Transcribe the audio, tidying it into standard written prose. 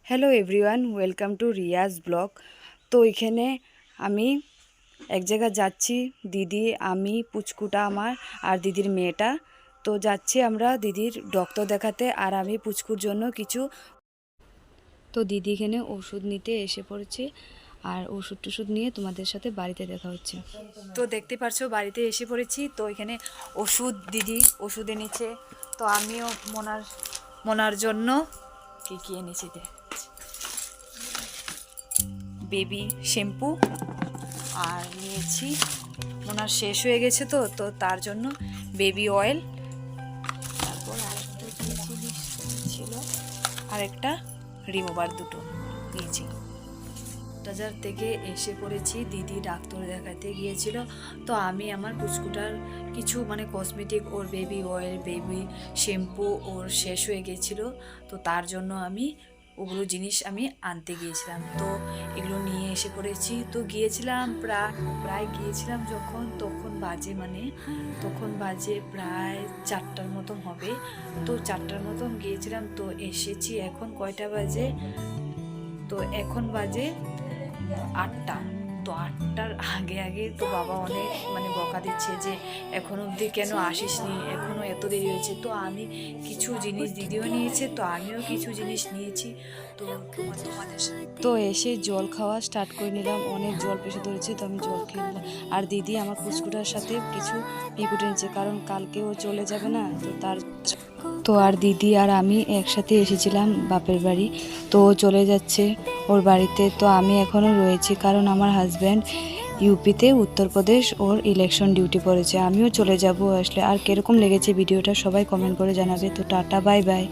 Hello everyone, welcome to Riyaz blog. তো এখানে আমি এক জায়গায় যাচ্ছি, দিদি, আমি, পুচকুটা আমার আর দিদির মেয়েটা। তো যাচ্ছি আমরা দিদির ডক্টর দেখাতে, আর আমি পুচকুর জন্য কিছু। তো দিদি এখানে ওষুধ নিতে এসে পড়েছে, আর ওষুধ টষুধ নিয়ে তোমাদের সাথে বাড়িতে দেখা হচ্ছে। তো দেখতে পারছো বাড়িতে এসে পড়েছি। তো এখানে দিদি ওষুধ এনেছে। তো আমিও মোনার জন্য কি এনেছি, বেবি শ্যাম্পু আর নিয়েছি। ওনার শেষ হয়ে গেছে, তো তো তার জন্য বেবি অয়েল। তারপর আরেকটা ছিল, আরেকটা রিমুভার, দুটো নিয়েছি। বাজার থেকে এসে পড়েছি, দিদি ডাক্তার দেখাতে গিয়েছিল। তো আমি আমার পুচকুটার কিছু কসমেটিক, ওর বেবি অয়েল, বেবি শ্যাম্পু ওর শেষ হয়ে গেছিল। তো তার জন্য আমি ওগুলো জিনিস আমি আনতে গিয়েছিলাম। তো এগুলো নিয়ে এসে পড়েছি। তো গিয়েছিলাম প্রায় গিয়েছিলাম যখন, তখন বাজে প্রায় 4টার মতন হবে। তো 4টার মতন গিয়েছিলাম। তো এসেছি এখন কয়টা বাজে, তো এখন বাজে 8টা। তো 8টার আগে তো বাবা অনেক বকা দিচ্ছে যে এখন অবধি কেন আসিসনি, এখনও এত দেরি হয়েছে। তো আমি কিছু জিনিস, দিদিও নিয়েছে, তো আমিও কিছু জিনিস নিয়েছি। তো তোমাদের সাথে তো এসে জল খাওয়া স্টার্ট করে নিলাম। অনেক জল পেশে ধরেছে, তো আমি জল খেয়ে নিলাম। আর দিদি আমার পুচকুটার সাথে কিছু বিকুটে নিচ্ছে, কারণ কালকে ও চলে যাবে না। তো আর দিদি আর আমি একসাথে এসেছিলাম বাপের বাড়ি। তো চলে যাচ্ছে ওর বাড়িতে। তো আমি এখনও রয়েছি, কারণ আমার হাজব্যান্ড ইউপিতে, উত্তরপ্রদেশ, ওর ইলেকশন ডিউটি পড়েছে। আমিও চলে যাব আসলে। আর কীরকম লেগেছে ভিডিওটা সবাই কমেন্ট করে জানাবে। তো টাটা, বাই বাই।